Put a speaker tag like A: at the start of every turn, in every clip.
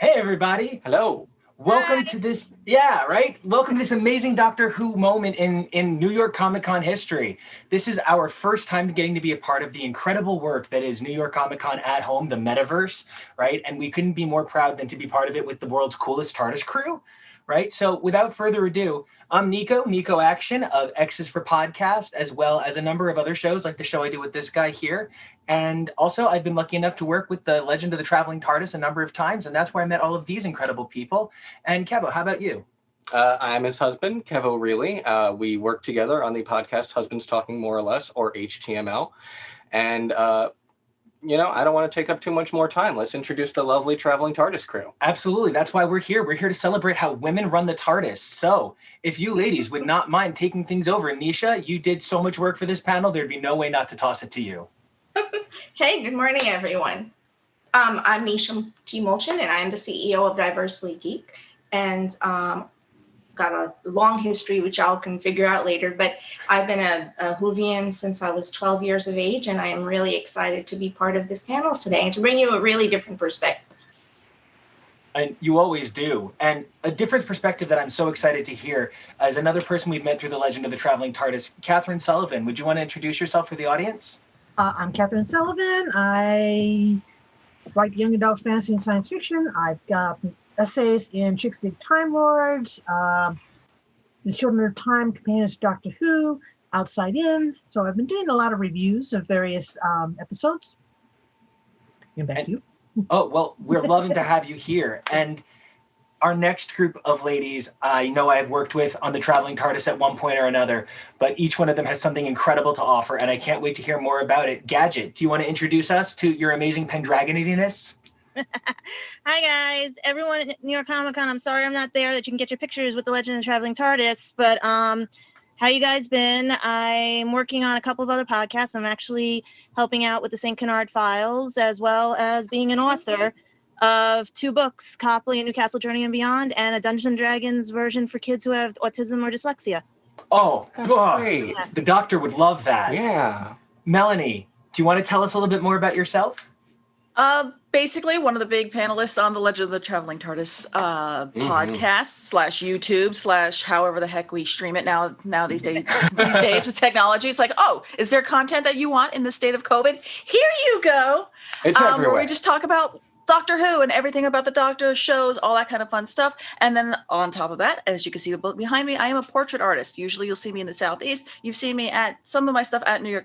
A: Hey, everybody.
B: Hello.
A: Welcome to this, Welcome to this amazing Doctor Who moment in New York Comic Con history. This is our first time getting to be a part of the incredible work that is New York Comic Con at home, the metaverse, right? And we couldn't be more proud than to be part of it with the world's coolest TARDIS crew, right? So without further ado, I'm Nico Action of X is for Podcast, as well as a number of other shows like the show I do with this guy here. And also, I've been lucky enough to work with the Legend of the Traveling TARDIS a number of times, and that's where I met all of these incredible people. And Kevo, how about you?
B: I'm his husband, Kevo Reilly. We work together on the podcast Husbands Talking More or Less, or HTML. And, I don't want to take up too much more time. Let's introduce the lovely Traveling TARDIS crew.
A: Absolutely. That's why we're here. We're here to celebrate how women run the TARDIS. So if you ladies would not mind taking things over, Nisha, you did so much work for this panel. There'd be no way not to toss it to you.
C: Hey, good morning, everyone. I'm Nisha T. Mulchin, and I'm the CEO of Diversely Geek, and got a long history, which y'all can figure out later, but I've been a Whovian since I was 12 years of age, and I am really excited to be part of this panel today and to bring you a really different perspective.
A: And you always do. And a different perspective that I'm so excited to hear is another person we've met through the Legend of the Traveling TARDIS, Catherine Sullivan. Would you want to introduce yourself for the audience?
D: I'm Catherine Sullivan. I write young adult fantasy and science fiction. I've got essays in Chicks Dig Time Lords, The Children of Time, Companions to Doctor Who, Outside In. So I've been doing a lot of reviews of various episodes. And back to you.
A: Oh, well, we're loving to have you here. And our next group of ladies, I know I've worked with on the Traveling TARDIS at one point or another, but each one of them has something incredible to offer, and I can't wait to hear more about it. Gadget, do you want to introduce us to your amazing Pendragoniness?
E: Hi, guys. Everyone at New York Comic Con, I'm sorry I'm not there that you can get your pictures with the Legend of the Traveling TARDIS, but how you guys been? I'm working on a couple of other podcasts. I'm actually helping out with the St. Canard Files, as well as being an author of 2 books, Copley and Newcastle Journey and Beyond, and a Dungeons & Dragons version for kids who have autism or dyslexia.
A: Oh, great. The doctor would love that.
B: Yeah.
A: Melanie, do you want to tell us a little bit more about yourself?
F: Basically one of the big panelists on the Legend of the Traveling TARDIS podcast / YouTube / however the heck we stream it now these days with technology. It's like, oh, is there content that you want in the state of COVID? Here you go.
B: It's everywhere.
F: Where we just talk about Doctor Who and everything about the Doctor, shows, all that kind of fun stuff. And then on top of that, as you can see behind me, I am a portrait artist. Usually you'll see me in the Southeast. You've seen me at some of my stuff at New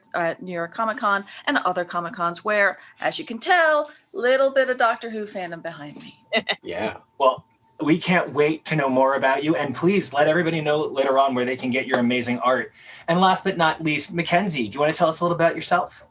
F: York Comic Con and other Comic Cons where, as you can tell, little bit of Doctor Who fandom behind me.
B: Yeah.
A: Well, we can't wait to know more about you, and please let everybody know later on where they can get your amazing art. And last but not least, Mackenzie, do you want to tell us a little about yourself?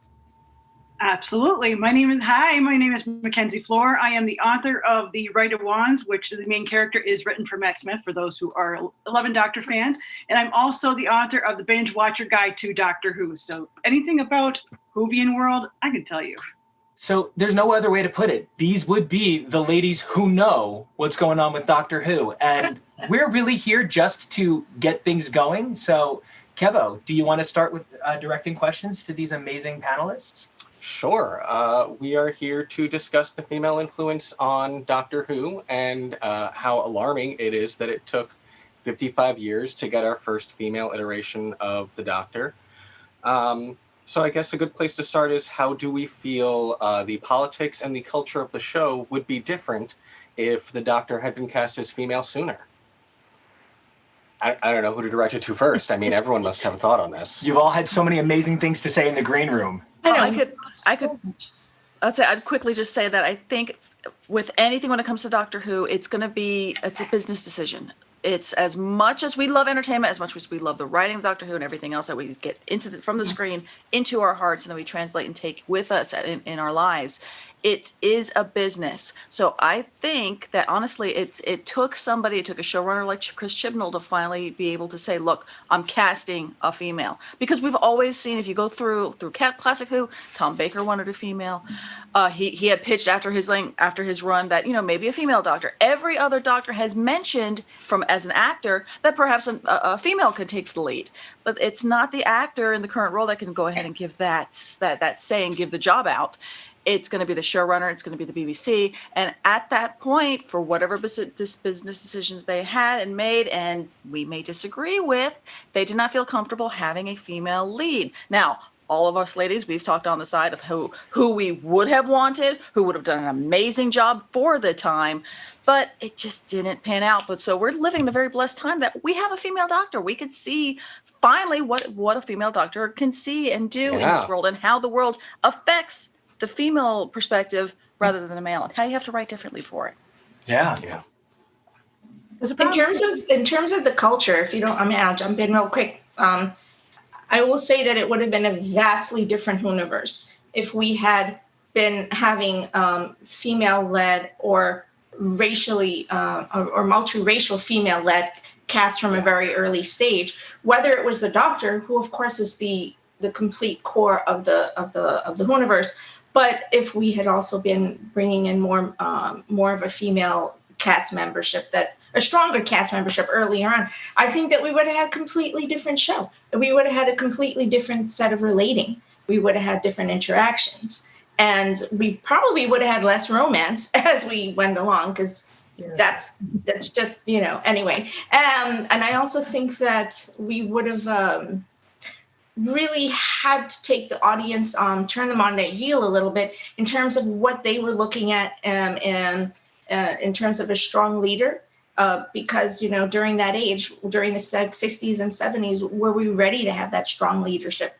G: Absolutely. My name is Mackenzie Floor. I am the author of The Right of Wands, which the main character is written for Matt Smith, for those who are 11 Doctor fans. And I'm also the author of the Binge Watcher Guide to Doctor Who. So anything about Whovian world, I can tell you.
A: So there's no other way to put it. These would be the ladies who know what's going on with Doctor Who. And we're really here just to get things going. So Kevo, do you want to start with directing questions to these amazing panelists?
B: Sure. We are here to discuss the female influence on Doctor Who and how alarming it is that it took 55 years to get our first female iteration of the Doctor. So I guess a good place to start is, how do we feel the politics and the culture of the show would be different if the Doctor had been cast as female sooner? I don't know who to direct it to first. I mean, everyone must have a thought on this.
A: You've all had so many amazing things to say in the green room.
F: I'd quickly just say that I think with anything when it comes to Doctor Who, it's a business decision. It's as much as we love entertainment, as much as we love the writing of Doctor Who and everything else that we get from the screen into our hearts and then we translate and take with us in our lives. It is a business. So I think that honestly, it took a showrunner like Chris Chibnall to finally be able to say, look, I'm casting a female. Because we've always seen, if you go through Classic Who, Tom Baker wanted a female. He had pitched after his run that, maybe a female Doctor. Every other Doctor has mentioned as an actor that perhaps a female could take the lead. But it's not the actor in the current role that can go ahead and give that say and give the job out. it's going to be the showrunner, it's going to be the BBC. And at that point, for whatever business decisions they had and made, and we may disagree with, they did not feel comfortable having a female lead. Now, all of us ladies, we've talked on the side of who we would have wanted, who would have done an amazing job for the time, but it just didn't pan out. But so we're living the very blessed time that we have a female doctor. We could see finally what a female doctor can see and do in this world, and how the world affects the female perspective rather than the male, and how you have to write differently for it.
A: Yeah.
C: In terms of the culture, if you don't, I mean, I'll jump in real quick. I will say that it would have been a vastly different universe if we had been having female-led or racially or multiracial female-led cast from a very early stage. Whether it was the doctor, who of course is the complete core of the universe, but if we had also been bringing in more of a female cast membership, a stronger cast membership earlier on, I think that we would have had a completely different show. We would have had a completely different set of relating. We would have had different interactions, and we probably would have had less romance as we went along, because that's just, anyway. And I also think that we would have really had to take the audience, turn them on their heel a little bit in terms of what they were looking at, and in terms of a strong leader. Because, during that age, during the 60s and 70s, were we ready to have that strong leadership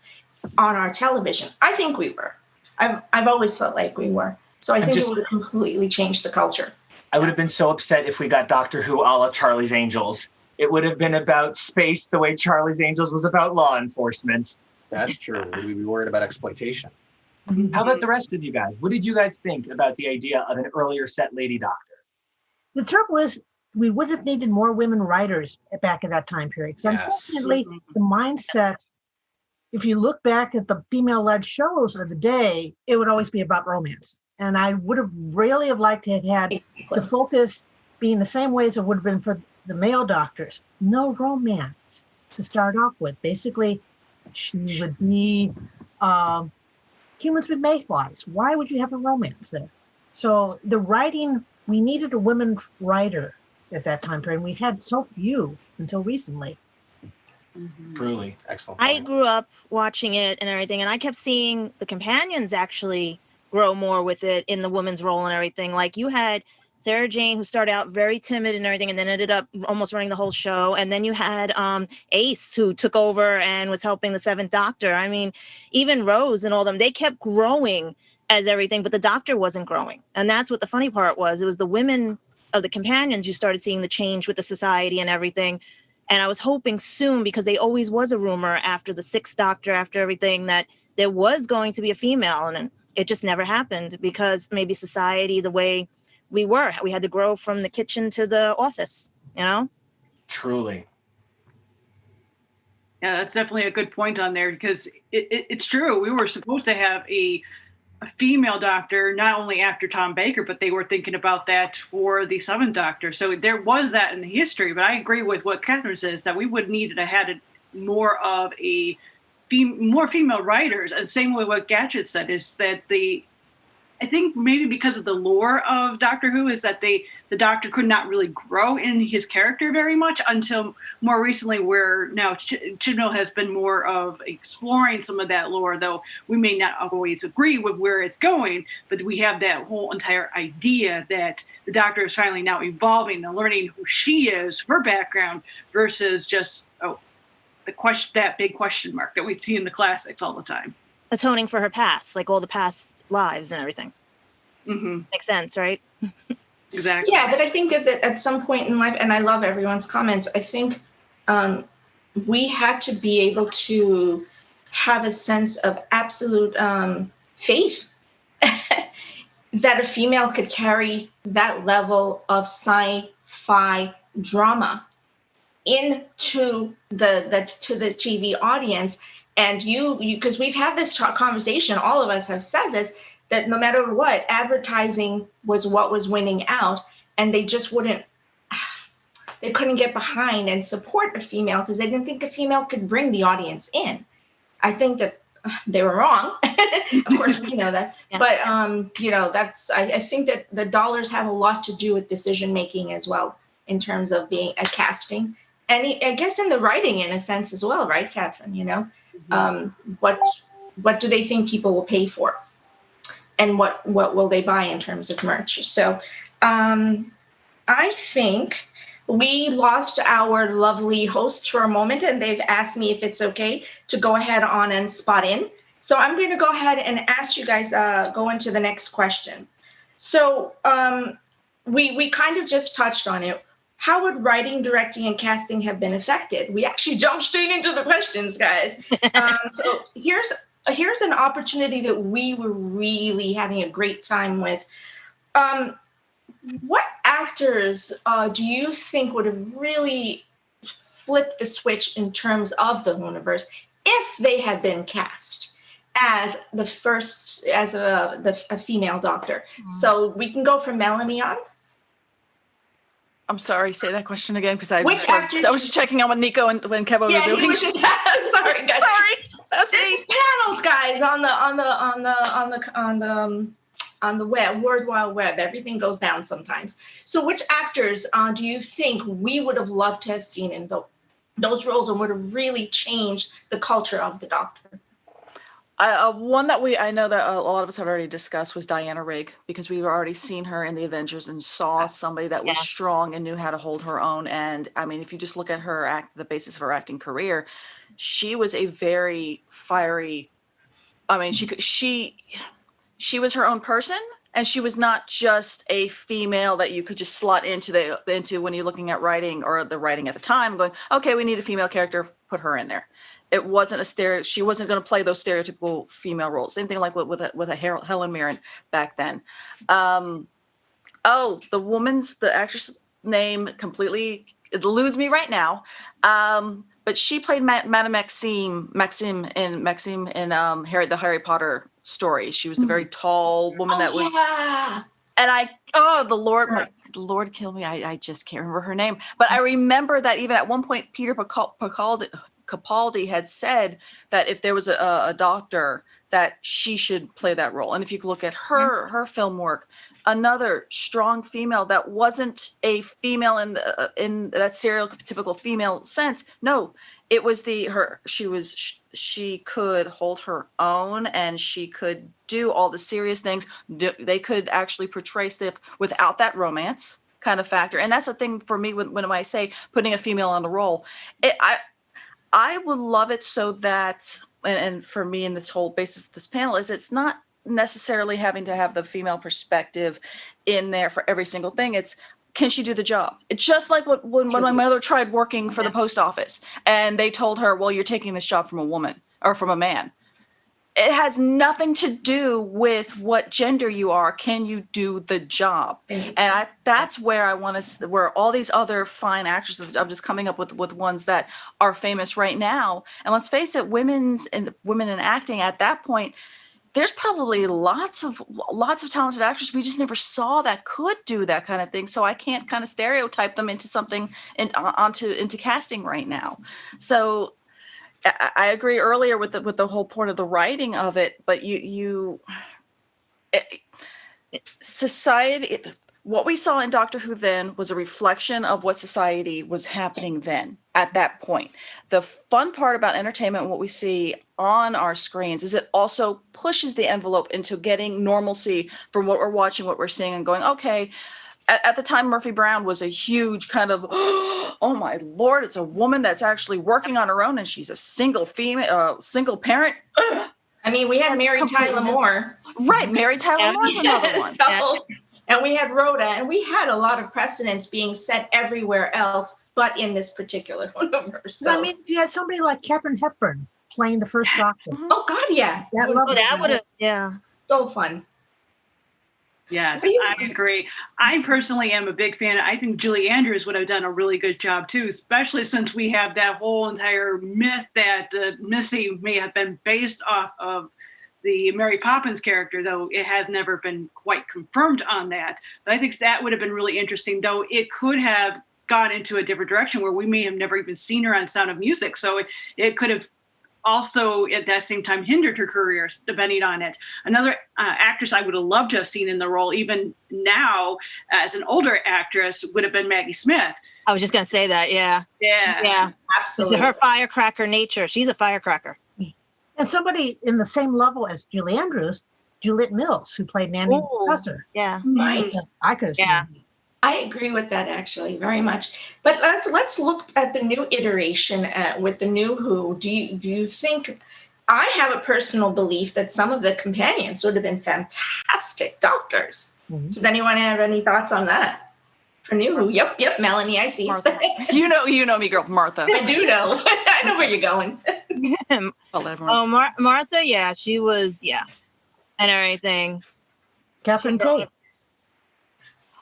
C: on our television? I think we were. I've always felt like we were. So I think it would have completely changed the culture.
A: I would have been so upset if we got Doctor Who a la Charlie's Angels. It would have been about space the way Charlie's Angels was about law enforcement.
B: That's true. We'd be worried about exploitation.
A: How about the rest of you guys? What did you guys think about the idea of an earlier set lady doctor?
D: The trouble is, we would have needed more women writers back at that time period. Because unfortunately, the mindset, if you look back at the female-led shows of the day, it would always be about romance. And I would have really liked to have had the focus being the same way as it would have been for the male doctors. No romance to start off with. Basically, she would be humans with mayflies. Why would you have a romance there? So the writing, we needed a women writer at that time period. We've had so few until recently.
B: Truly excellent.
E: I grew up watching it and everything, and I kept seeing the companions actually grow more with it in the woman's role and everything. Like, you had Sarah Jane, who started out very timid and everything, and then ended up almost running the whole show. And then you had Ace, who took over and was helping the Seventh Doctor. I mean, even Rose and all them, they kept growing as everything, but the Doctor wasn't growing. And that's what the funny part was. It was the women of the companions you started seeing the change with the society and everything. And I was hoping soon, because there always was a rumor after the Sixth Doctor, after everything, that there was going to be a female, and it just never happened, because maybe society, the way we had to grow from the kitchen to the office,
A: Truly.
G: Yeah, that's definitely a good point on there, because it's true. We were supposed to have a female doctor, not only after Tom Baker, but they were thinking about that for the Seventh Doctor. So there was that in the history. But I agree with what Catherine says, that we would need to have had more of more female writers. And same with what Gadget said, is that I think maybe because of the lore of Doctor Who, is that the Doctor could not really grow in his character very much until more recently, where now Chibnall has been more of exploring some of that lore, though we may not always agree with where it's going, but we have that whole entire idea that the Doctor is finally now evolving and learning who she is, her background, versus just that big question mark that we see in the classics all the time.
E: Atoning for her past, like all the past lives and everything.
G: Mm-hmm.
E: Makes sense, right?
G: Exactly.
C: Yeah, but I think that at some point in life, and I love everyone's comments, I think we had to be able to have a sense of absolute faith that a female could carry that level of sci-fi drama into the TV audience. And because we've had this conversation, all of us have said this, that no matter what, advertising was what was winning out, and they just they couldn't get behind and support a female because they didn't think a female could bring the audience in. I think that they were wrong. Of course, we know that.
E: Yeah.
C: But I think that the dollars have a lot to do with decision making as well, in terms of being a casting, and I guess in the writing in a sense as well, right, Catherine? What do they think people will pay for, and what will they buy in terms of merch? So I think we lost our lovely hosts for a moment, and they've asked me if it's okay to go ahead on and spot in. So I'm going to go ahead and ask you guys, go into the next question. So we kind of just touched on it. How would writing, directing, and casting have been affected? We actually jumped straight into the questions, guys. So here's an opportunity that we were really having a great time with. What actors do you think would have really flipped the switch in terms of the universe if they had been cast as a female doctor? So we can go from Melanie on.
F: I'm sorry, say that question again, because I was just checking on with Nico and when Kevo were doing.
C: He was just, sorry, guys.
F: Sorry, that's me.
C: This is panels, guys, on the web, World Wide Web. Everything goes down sometimes. So which actors do you think we would have loved to have seen in those roles and would have really changed the culture of the Doctor?
F: One that I know that a lot of us had already discussed was Diana Rigg, because we've already seen her in the Avengers and saw somebody that was strong and knew how to hold her own. And I mean, if you just look at her the basis of her acting career, she was a very fiery. I mean, she was her own person, and she was not just a female that you could just slot into when you're looking at writing, or the writing at the time, going, okay, we need a female character, put her in there. It wasn't she wasn't going to play those stereotypical female roles. Same thing like with a Helen Mirren back then. The actress name completely eludes me right now. But she played Madame Maxime in the Harry Potter story. She was the very tall woman that was.
C: Yeah.
F: And the Lord kill me. I just can't remember her name. But I remember that even at one point, Peter Capaldi had said that if there was a doctor, that she should play that role. And if you look at her film work, another strong female that wasn't a female in that stereotypical female sense. No, it was she could hold her own, and she could do all the serious things. They could actually portray stuff without that romance kind of factor. And that's the thing for me when I say putting a female on the role. I would love it so that, and for me in this whole basis of this panel, is it's not necessarily having to have the female perspective in there for every single thing. It's, can she do the job? It's just like when my mother tried working for the post office, and they told her, well, you're taking this job from a woman or from a man. It has nothing to do with what gender you are. Can you do the job? And that's where I want to, where all these other fine actresses, I'm just coming up with ones that are famous right now. And let's face it, women in acting at that point, there's probably lots of talented actors we just never saw that could do that kind of thing. So I can't kind of stereotype them into something into casting right now. So I agree earlier with the whole point of the writing of it, but society, what we saw in Doctor Who then was a reflection of what society was happening then at that point. The fun part about entertainment and what we see on our screens is it also pushes the envelope into getting normalcy from what we're watching, what we're seeing, and going, okay, at the time, Murphy Brown was a huge kind of, oh my Lord, it's a woman that's actually working on her own, and she's a single parent.
C: I mean, we had Mary Tyler Moore.
F: Right, Mary Tyler Moore's another one.
C: And we had Rhoda, and we had a lot of precedents being set everywhere else, but in this particular universe. So.
D: I mean, you had somebody like Katharine Hepburn playing the first Doctor.
C: Oh God, yeah.
E: That would have,
C: so fun.
G: Yes, I agree. I personally am a big fan. I think Julie Andrews would have done a really good job too, especially since we have that whole entire myth that Missy may have been based off of the Mary Poppins character, though it has never been quite confirmed on that. But I think that would have been really interesting, though it could have gone into a different direction where we may have never even seen her on Sound of Music. So it could have also at that same time hindered her career, depending on it. Another actress I would have loved to have seen in the role, even now as an older actress, would have been Maggie Smith.
E: I was just gonna say that. Yeah.
G: Yeah.
C: Absolutely.
E: Her firecracker nature. She's a firecracker.
D: And somebody in the same level as Julie Andrews, Juliette Mills, who played Nanny the
E: Ooh.
D: Professor.
E: Yeah.
C: Right.
D: I could have seen
E: Yeah.
D: her.
C: I agree with that actually very much. But let's look at the new iteration with the new Who. Do you think? I have a personal belief that some of the companions would have been fantastic doctors.
D: Mhm.
C: Does anyone have any thoughts on that? For new Who? Yep, Melanie, I see.
F: Martha. You know me, girl, Martha.
C: I do know. I know where you're going.
F: I'll let everyone
E: Oh, Martha, yeah, she was, and everything.
D: Catherine Tate.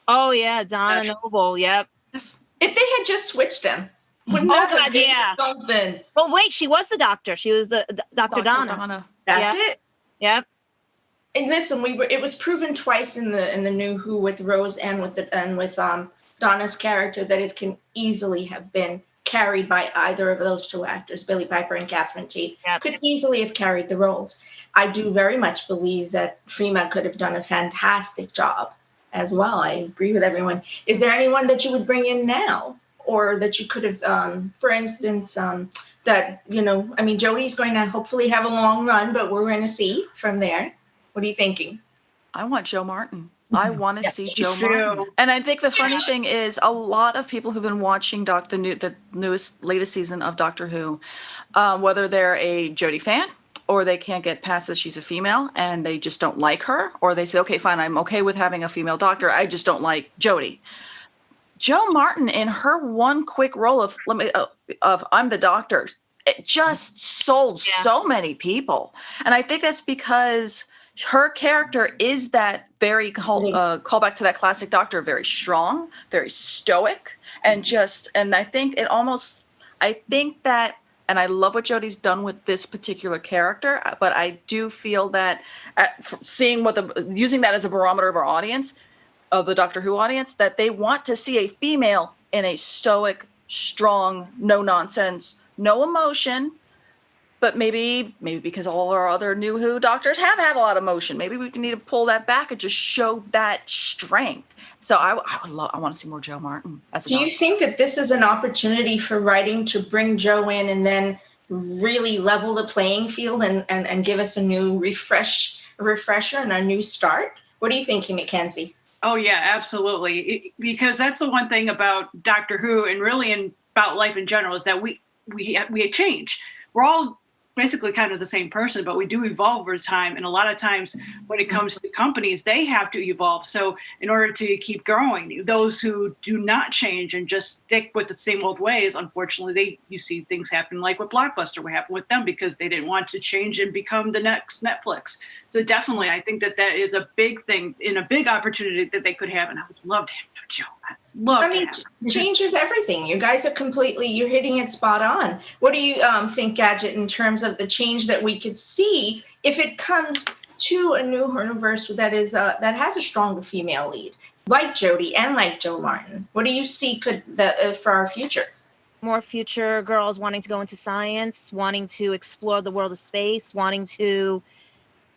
E: Oh yeah, Donna Noble. Yep.
F: Yes.
C: If they had just switched them, wouldn't
E: Oh,
C: that have
E: God,
C: been
E: yeah.
C: something?
E: Well, wait, she was the doctor. She was the Dr. Donna.
C: That's it.
E: Yep.
C: And listen, it was proven twice in the new Who with Rose and with Donna's character that it can easily have been carried by either of those two actors, Billie Piper and Catherine Tate, could easily have carried the roles. I do very much believe that Freema could have done a fantastic job as well. I agree with everyone. Is there anyone that you would bring in now, or that you could have, for instance, that, Jodie's going to hopefully have a long run, but we're going to see from there. What are you thinking?
F: I want Joe Martin. I want to see Joe
G: too.
F: Martin. And I think the funny thing is a lot of people who've been watching the latest season of Doctor Who, whether they're a Jodie fan or they can't get past that she's a female and they just don't like her, or they say, okay, fine, I'm okay with having a female doctor, I just don't like Jodie. Joe Martin, in her one quick role of I'm the doctor, it just sold so many people. And I think that's because her character is that very callback to that classic doctor, very strong, very stoic, and I think that, and I love what Jodie's done with this particular character, but I do feel that using that as a barometer of our audience, of the Doctor Who audience, that they want to see a female in a stoic, strong, no nonsense, no emotion. But maybe because all our other new Who doctors have had a lot of emotion, maybe we need to pull that back and just show that strength. So I want to see more Joe Martin as a doctor.
C: Do you think that this is an opportunity for writing to bring Joe in and then really level the playing field and give us a new refresher and a new start? What are you thinking, Mackenzie?
G: Oh yeah, absolutely. Because that's the one thing about Doctor Who and really about life in general is that we change. We're all basically kind of the same person, but we do evolve over time. And a lot of times when it comes to companies, they have to evolve. So in order to keep growing, those who do not change and just stick with the same old ways, unfortunately, you see things happen like with Blockbuster, what happened with them because they didn't want to change and become the next Netflix. So definitely, I think that is a big thing and a big opportunity that they could have. And I would love to have Joe.
C: Change is everything. You guys are you're hitting it spot on. What do you think, Gadget, in terms of the change that we could see if it comes to a new universe that has a stronger female lead, like Jodie and like Joe Martin? What do you see for our future?
E: More future girls wanting to go into science, wanting to explore the world of space, wanting to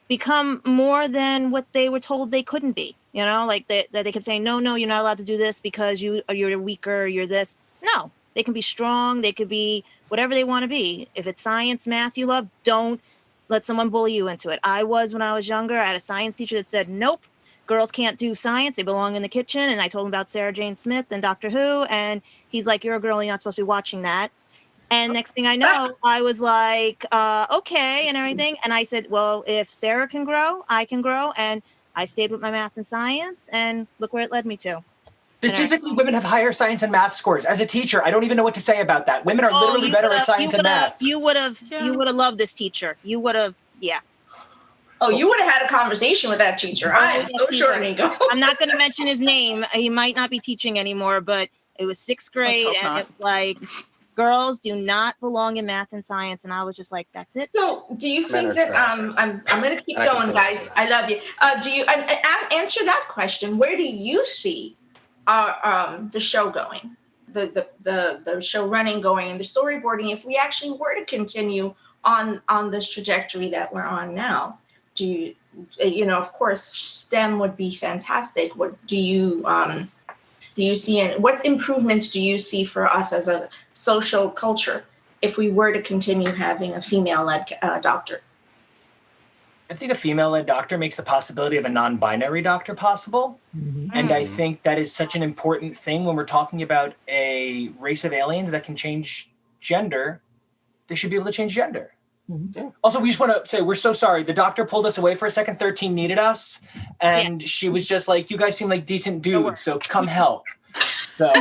E: become more than what they were told they couldn't be. Like that they kept saying, no, you're not allowed to do this because you're weaker, you're this. No, they can be strong. They could be whatever they want to be. If it's science, math you love, don't let someone bully you into it. When I was younger, I had a science teacher that said, nope, girls can't do science. They belong in the kitchen. And I told him about Sarah Jane Smith and Doctor Who. And he's like, you're a girl, you're not supposed to be watching that. And next thing I know, I was like, okay, and everything. And I said, well, if Sarah can grow, I can grow. And I stayed with my math and science, and look where it led me to.
A: Statistically, women have higher science and math scores. As a teacher, I don't even know what to say about that. Women are literally better at science and math.
E: You would have loved this teacher. You would have,
C: Oh, you would have had a conversation with that teacher. I am so sure, Nico.
E: I'm not going to mention his name. He might not be teaching anymore, but it was 6th grade, and it was like, girls do not belong in math and science, and I was just like, that's it.
C: So, do you think that I'm going to keep going, guys? I love you. Do you answer that question? Where do you see the show going, the show running, going, and the storyboarding? If we actually were to continue on this trajectory that we're on now? Do you, of course, STEM would be fantastic. What do you see, what improvements do you see for us as a social culture if we were to continue having a female-led doctor?
A: I think a female-led doctor makes the possibility of a non-binary doctor possible.
D: Mhm.
A: And I think that is such an important thing when we're talking about a race of aliens that can change gender. They should be able to change gender.
D: Mhm.
B: Yeah.
A: Also, we just want to say we're so sorry. The doctor pulled us away for a second. 13 needed us. And she was just like, you guys seem like decent dudes, so come help. So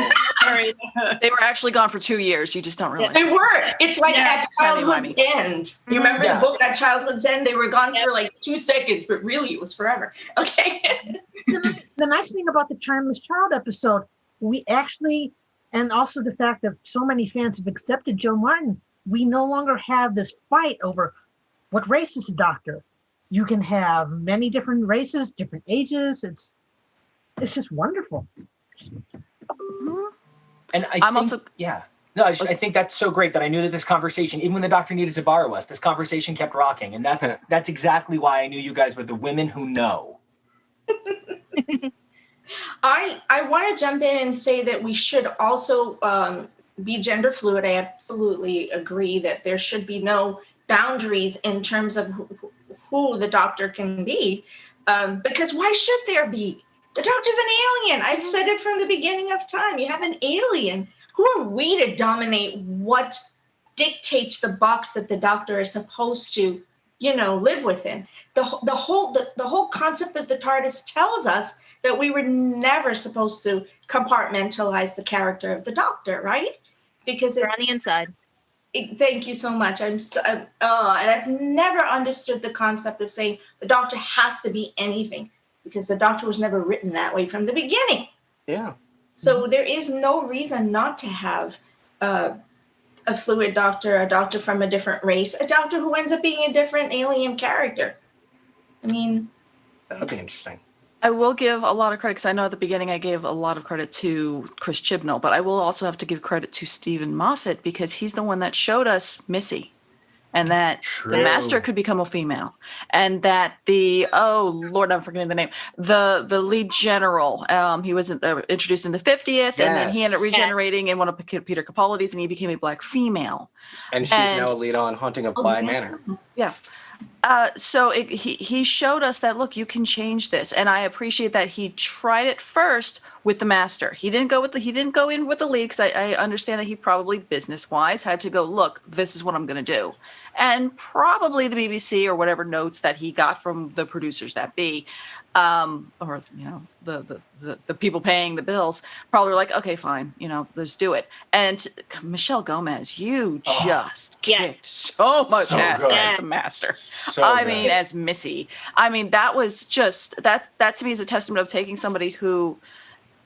F: They were actually gone for 2 years. You just don't realize.
C: They were. It's like
G: Yeah.
C: at childhood's end. You remember
A: Yeah.
C: the book At Childhood's End? They were gone for like 2 seconds, but really it was forever. Okay.
D: The nice thing about the Childless Child episode, we actually, and also the fact that so many fans have accepted Joe Martin, we no longer have this fight over what race is a doctor. You can have many different races, different ages. It's just wonderful.
A: And I
F: I'm
A: think,
F: also-
A: yeah. No, I think that's so great that I knew that this conversation, even when the doctor needed to borrow us, this conversation kept rocking. And that's exactly why I knew you guys were the women who know.
C: I want to jump in and say that we should also be gender fluid. I absolutely agree that there should be no boundaries in terms of who the doctor can be, because why should there be? The doctor's an alien. I've said it from the beginning of time. You have an alien. Who are we to dominate what dictates the box that the doctor is supposed to, live within? The whole concept of the TARDIS tells us that we were never supposed to compartmentalize the character of the doctor, right? Because
E: They're
C: it's
E: on the inside.
C: Thank you so much. And I've never understood the concept of saying the doctor has to be anything, because the doctor was never written that way from the beginning.
B: Yeah.
C: So there is no reason not to have a fluid doctor, a doctor from a different race, a doctor who ends up being a different alien character. I mean,
B: That would be interesting.
F: I will give a lot of credit, because I know at the beginning I gave a lot of credit to Chris Chibnall, but I will also have to give credit to Stephen Moffat, because he's the one that showed us Missy, and that the master could become a female, and that oh Lord, I'm forgetting the name, the lead general, he was introduced in the 50th, and then he ended up regenerating in one of Peter Capaldi's, and he became a black female.
B: And she's now a lead on Haunting of Bly Manor.
F: Yeah. So he showed us that, look, you can change this, and I appreciate that he tried it first with the master. He didn't go in with the lead, because I understand that he probably business wise had to go, look, this is what I'm going to do, and probably the BBC or whatever notes that he got from the producers that be, or the people paying the bills probably were like, okay, fine, let's do it. And Michelle Gomez, you just kicked so much ass as the master. I mean, as Missy. I mean, that was just that to me is a testament of taking somebody who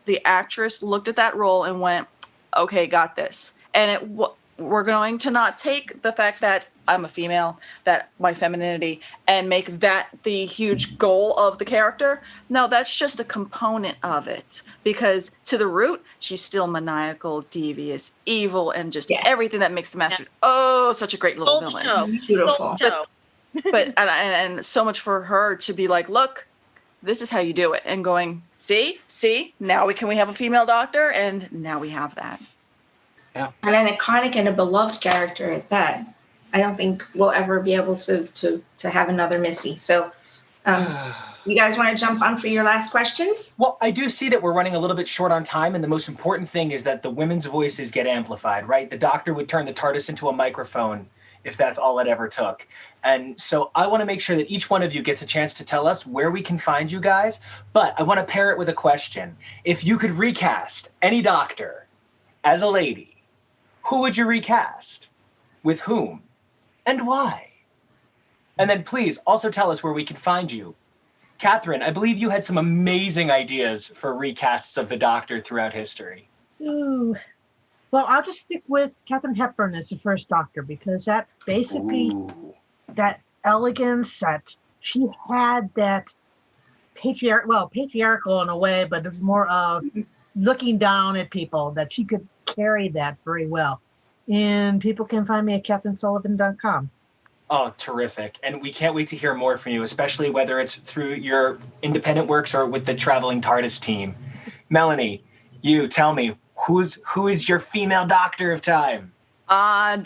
F: the actress looked at that role and went, okay, got this. And we're going to not take the fact that I'm a female, that my femininity, and make that the huge goal of the character. No, that's just a component of it, because to the root, she's still maniacal, devious, evil, and just everything that makes the master such a great little villain.
C: beautiful.
F: But and so much for her to be like, look, this is how you do it, and going, see, now we have a female doctor, and now we have that.
B: Yeah.
C: And an iconic and a beloved character at that. I don't think we'll ever be able to have another Missy. So you guys want to jump on for your last questions?
A: Well, I do see that we're running a little bit short on time, and the most important thing is that the women's voices get amplified, right? The doctor would turn the TARDIS into a microphone if that's all it ever took. And so I want to make sure that each one of you gets a chance to tell us where we can find you guys, but I want to pair it with a question. If you could recast any doctor as a lady, who would you recast? With whom? And why? And then please also tell us where we can find you. Catherine, I believe you had some amazing ideas for recasts of the Doctor throughout history.
D: Ooh. Well, I'll just stick with Katharine Hepburn as the first Doctor, because that basically, that elegance, that she had that patriarchal in a way, but it was more of looking down at people, that she could carry that very well. And people can find me at CatherineSullivan.com.
A: Oh, terrific. And we can't wait to hear more from you, especially whether it's through your independent works or with the Traveling TARDIS team. Melanie, you tell me, who is your female Doctor of Time?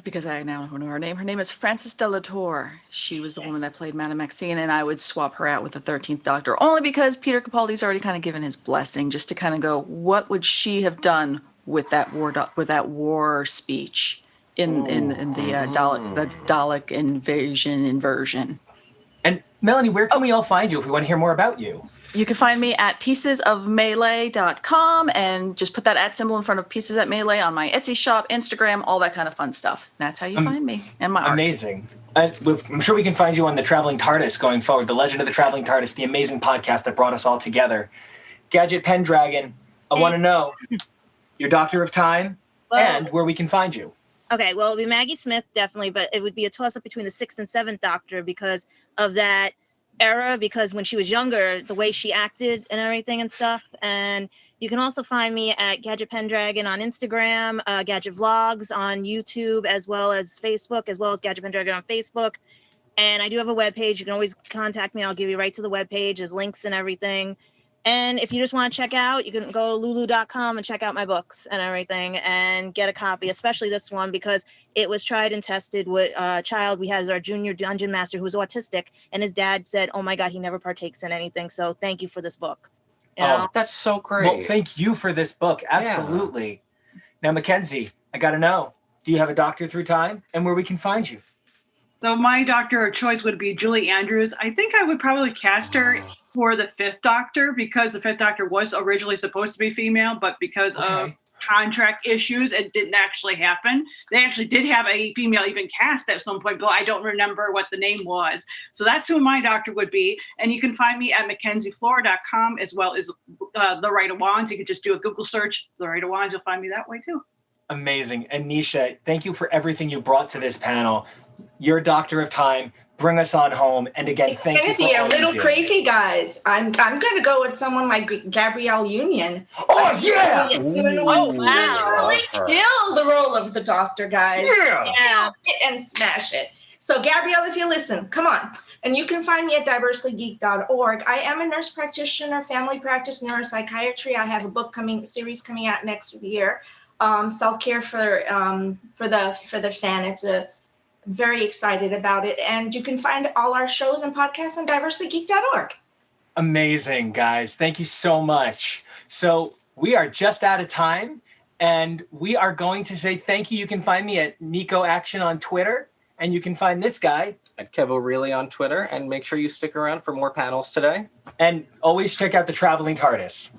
F: Because I now know her name. Her name is Frances de la Tour. She was the woman that played Madame Maxine, and I would swap her out with the 13th Doctor, only because Peter Capaldi's already kind of given his blessing, just to kind of go, what would she have done with that war speech in the Dalek inversion?
A: And Melanie, where can we all find you if we want to hear more about you?
F: You can find me at piecesofmelee.com and just put that @ symbol in front of Pieces at Melee on my Etsy shop, Instagram, all that kind of fun stuff. That's how you find me and my art.
A: Amazing. I'm sure we can find you on the Traveling TARDIS going forward, the Legend of the Traveling TARDIS, the amazing podcast that brought us all together. Gadget Pendragon, I want to know your Doctor of Time and where we can find you.
E: Okay, well, it would be Maggie Smith, definitely, but it would be a toss-up between the 6th and 7th Doctor because of that era, because when she was younger, the way she acted and everything and stuff. And you can also find me at Gadget Pendragon on Instagram, Gadget Vlogs on YouTube, as well as Facebook, as well as Gadget Pendragon on Facebook. And I do have a webpage. You can always contact me. I'll give you right to the webpage. There's links and everything. And if you just want to check out, you can go to lulu.com and check out my books and everything and get a copy, especially this one, because it was tried and tested with a child. We had our junior dungeon master who was autistic, and his dad said, oh my God, he never partakes in anything. So thank you for this book. You know?
B: That's so great.
A: Well, thank you for this book. Absolutely. Yeah. Now, Mackenzie, I got to know, do you have a Doctor through time and where we can find you?
G: So my Doctor of choice would be Julie Andrews. I think I would probably cast her for the 5th Doctor because the 5th Doctor was originally supposed to be female, but because of contract issues, it didn't actually happen. They actually did have a female even cast at some point, but I don't remember what the name was. So that's who my Doctor would be. And you can find me at mackenzieflora.com as well as The Right of Wands. You could just do a Google search, The Right of Wands. You'll find me that way too.
A: Amazing. And Nisha, thank you for everything you brought to this panel. Your Doctor of Time. Bring us on home. And again, thank you.
C: It's going to be a little crazy, guys. I'm going to go with someone like Gabrielle Union.
A: Oh, yeah.
E: Oh, wow.
C: Really kill the role of the Doctor, guys.
E: Yeah.
C: And smash it. So, Gabrielle, if you listen, come on. And you can find me at diverselygeek.org. I am a nurse practitioner, family practice, neuropsychiatry. I have a series coming out next year. Self-care for the fan. It's very excited about it. And you can find all our shows and podcasts on diverselygeek.org.
A: Amazing, guys. Thank you so much. So we are just out of time, and we are going to say thank you. You can find me at Nico Action on Twitter, and you can find this guy
B: at Kev O'Reilly on Twitter, and make sure you stick around for more panels today.
A: And always check out the Traveling TARDIS.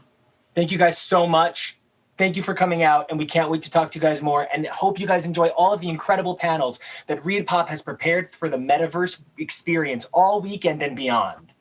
A: Thank you guys so much. Thank you for coming out, and we can't wait to talk to you guys more, and hope you guys enjoy all of the incredible panels that Reed Pop has prepared for the Metaverse experience all weekend and beyond.